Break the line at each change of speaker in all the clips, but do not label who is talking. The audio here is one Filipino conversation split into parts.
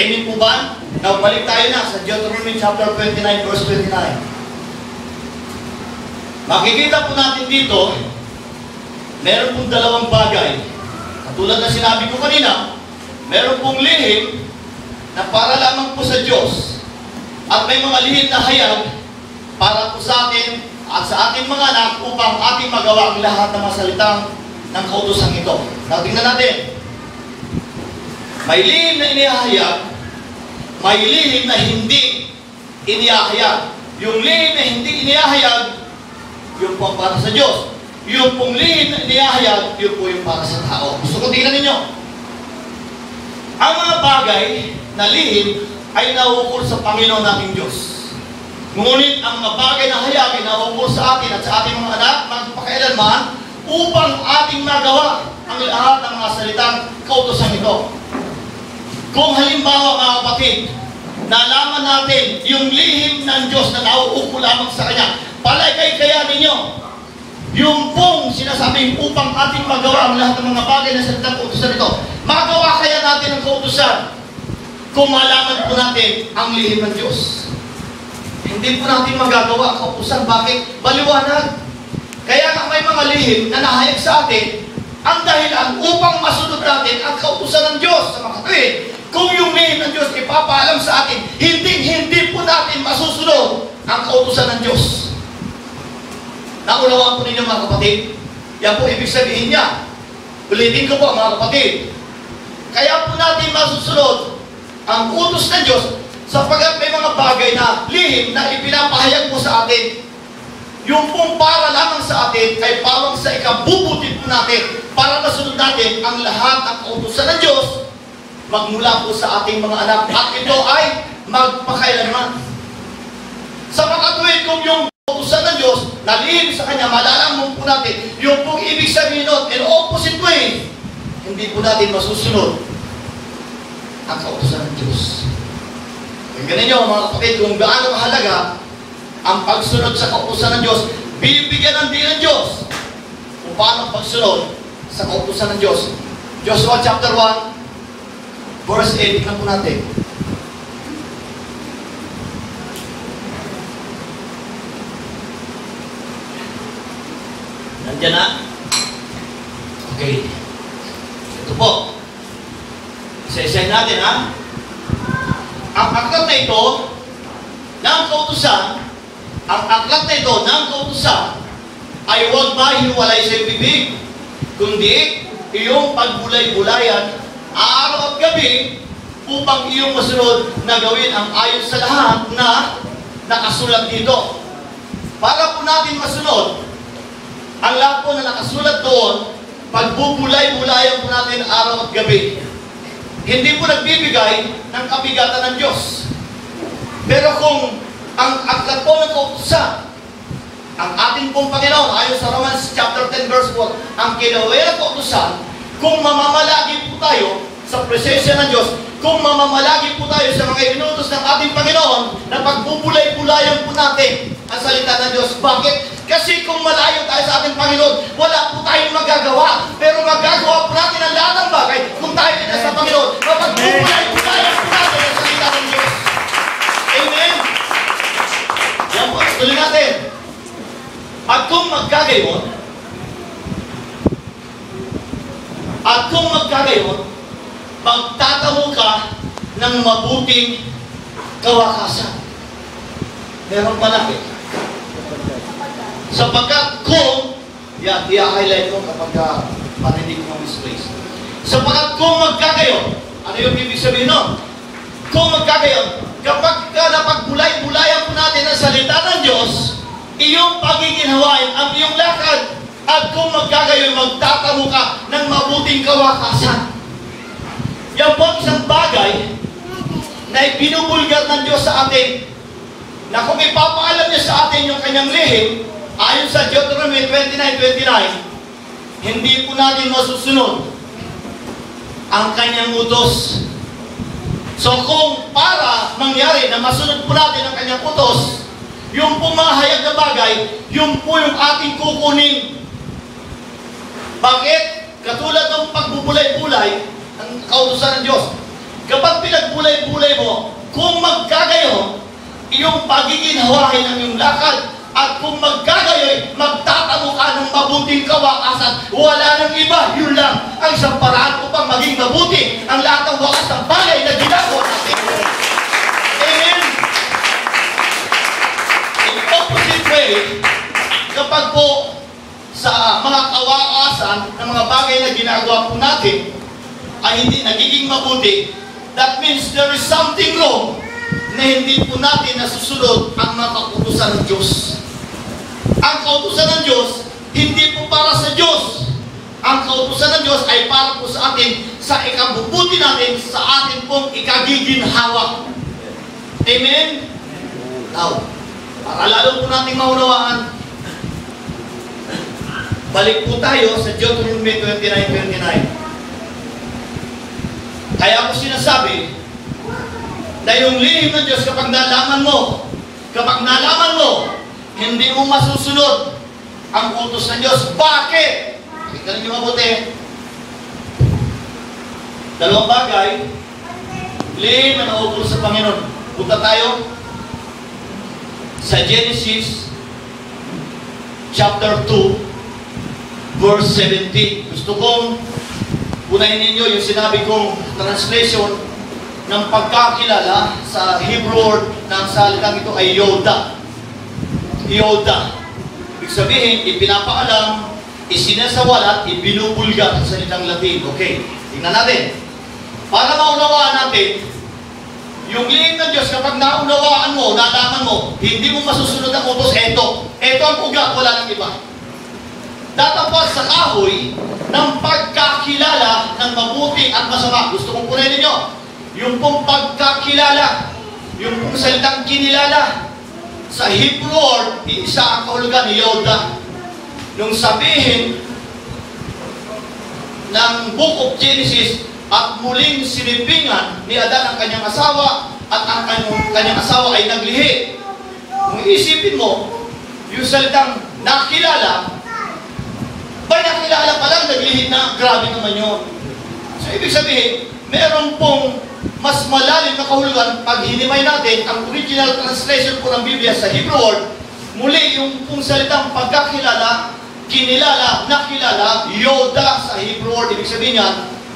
Amen po ba? Now, balik tayo na sa Deuteronomy chapter 29, verse 29. Makikita po natin dito, meron pong dalawang bagay. Katulad na sinabi ko kanina, meron pong lihim na para lamang po sa Diyos. At may mga lihim na hayag para po sa atin at sa ating mga anak upang ating magawa ang lahat ng mga salitang ng kautusan ito. Now, tingnan natin. May lihim na inihahayag, may lihim na hindi inihahayag. Yung lihim na hindi inihahayag, yun po para sa Diyos. Yung pong lihim na inihahayag, yun po yung para sa tao. Gusto ko tingnan ninyo. Ang mga bagay na lihim ay nauukol sa Panginoon nating Diyos. Ngunit ang mga bagay na hayagin nauukol sa atin at sa ating mga anak, magpakailanman, upang ating magawa ang lahat ng mga salitang kautusan ito. Kung halimbawa mga kapatid, nalaman natin yung lihim ng Diyos na nauuko lamang sa Kanya, palagay kaya ninyo, yung pong sinasabing upang ating magawa ang lahat ng mga bagay na salitang kautusan ito, magawa kaya natin ang kautusan kung malaman po natin ang lihim ng Diyos. Hindi po natin magagawa ang kautusan. Bakit? Maliwanag. Kaya nga may mga lihim na nahayag sa atin ang dahilan upang masunod natin ang kautusan ng Diyos. Sa mga kapatid, kung yung lihim ng Diyos ipapaalam sa atin, hindi po natin masusunod ang kautusan ng Diyos. Naunawaan po ninyo mga kapatid? Yan po ibig sabihin niya. Ulitin ko po mga kapatid. Kaya po natin masusunod ang utos ng Diyos sapagkat may mga bagay na lihim na ipinapahayag po sa atin. Yung pong para lamang sa atin ay parang sa ikabubuti po natin para masunod natin ang lahat ng kautusan ng Diyos magmula po sa ating mga anak. At ito ay magpakailanman. Sa makatuwid kung yung kautusan ng Diyos na lihim sa Kanya, malalaman po natin yung pong ibig sabihin nun in opposite way, hindi po natin masusunod ang kautusan ng Diyos. Tingnan nyo mga kapatid kung gaano kahalaga ang pagsunod sa kautusan ng Diyos. Bibigyan ng din ng Diyos kung paano pagsunod sa kautusan ng Diyos. Joshua chapter 1 verse 8, tingnan po natin. Nandiyan na? Okay. Ito po. Isa-isahin natin, ha? Ang aklat na ito ng kautusan, ay huwag mahiwalay sa bibig, kundi iyong pagbulay-bulayan araw at gabi upang iyong masunod na gawin ang ayon sa lahat na nakasulat dito. Para po natin masunod ang lahat po na nakasulat doon, pagbubulay-bulayan po natin araw at gabi. Hindi po nagbibigay ng kabigatan ng Diyos. Pero kung ang aklat po ng kautusan, ang ating pong Panginoon, ayon sa Romans chapter 10 verse 4, ang kinawin ng kautusan, kung mamamalagi po tayo sa presensya ng Diyos, kung mamamalagi po tayo sa mga inutos ng ating Panginoon na pagbubulay-bulayan po natin ang salita ng Diyos. Bakit? Kasi kung malayo tayo sa ating Panginoon, wala po tayong magagawa. Pero magagawa po natin ang lahat ng bagay kung tayo ay nasa Panginoon. Pagbubulay-bulayan po natin ang salita ng Diyos. Amen? Yan po, tuloy natin. At kung magkagayon, magtatamo ka ng mabuting kawakasan. Meron malaki. Sapagkat kung, yan, i-highlight ko kapag marinig mo misplace. Sapagkat kung magkagayon, ano yung ibig sabihin nun? Kung magkagayon, kapag napagbulay-bulayan po natin ang salita ng Diyos, iyong pagiginhawain ang iyong lakad, at kung magkagayon, magtatamo ka ng mabuting kawakasan. Yan po isang bagay na ibinubulgar ng Diyos sa atin, na kung ipapaalam niya sa atin yung kanyang lihim, ayon sa Deuteronomy 29:29, hindi po natin masusunod ang kanyang utos. So kung para mangyari na masunod po natin ang kanyang utos, yung pong mga hayag na bagay, yung po yung ating kukunin. Bakit? Katulad ng pagbubulay-bulay, ang kautusan ng Diyos. Kapag pinagbulay-bulay mo, kung magkagayon, iyong pagiginhawain ang iyong lakad, at kung magkagayon, magtatamo ka ng mabuting kawakasan. Wala nang iba, yun lang ang isang paraan upang maging mabuti ang lahat ng wakas ng bagay na ginagawa natin. Amen? In opposite way, kapag po sa mga kawakasan ng mga bagay na ginagawa po natin ay hindi nagiging mabuti, that means there is something wrong na hindi po natin nasusunod ang mga kautusan ng Diyos. Ang kautusan ng Diyos, hindi po para sa Diyos. Ang kautusan ng Diyos ay para po sa atin, sa ikabubuti natin, sa atin pong ikagiginhawa. Amen? Now, para lalo po natin maunawaan, balik po tayo sa Deuteronomy 29:29. Kaya ako sinasabi na yung lihim ng Diyos kapag nalaman mo, hindi mo masusunod ang utos ng Diyos. Bakit? Tignan niyo mabuti. Dalawang bagay, lihim na nauutos sa Panginoon. Punta tayo sa Genesis chapter 2 verse 17. Gusto kong unahin ninyo yung sinabi kong translation ng pagkakilala sa Hebrew word ng salitang ito ay Yoda. Yoda. Ibig sabihin, ipinapaalam, isinasawalat, ibinubulgar sa salitang Latin. Okay, tingnan natin. Para maunawaan natin, yung lihim ng Diyos, kapag naunawaan mo, nalaman mo, hindi mo masusunod ang utos, eto ang ugat, wala nang iba. Datapos sa kahoy ng pagkakilala ng mabuti at masama. Gusto kong punin ninyo, yung pong pagkakilala, yung pong salitang kinilala, sa Hebrew word, isa ang kahulugan ni Yoda. Nung sabihin ng Book of Genesis, at muling sinipingan ni Adan ang kanyang asawa, at ang kanyang asawa ay naglihi. Kung isipin mo, yung salitang nakilala, nakilala pa lang, naglihi na, grabe naman yun. So, ibig sabihin, meron pong mas malalim na kahulugan pag hinimay natin ang original translation po ng Biblia sa Hebrew word. Muli, yung pong salitang pagkakilala, kinilala, nakilala, Yoda sa Hebrew word, ibig sabihin niya,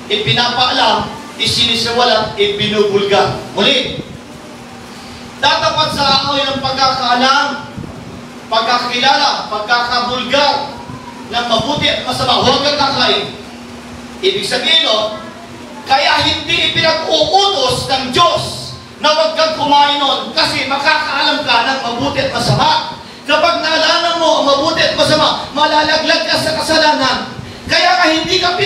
ipinapaalam, isinisiwalat, ibinubulgar. Muli, tatapat sa ahoy ng pagkakaalam, pagkakilala, pagkakabulgar, ng mabuti at masama, huwag kang kakain. Ibig sabihin, kaya hindi ipinag-uutos ng Diyos na huwag kang kumain nun kasi makakaalam ka ng mabuti at masama. Kapag nalaman mo ang mabuti at masama, malalaglag ka sa kasalanan. Kaya hindi ka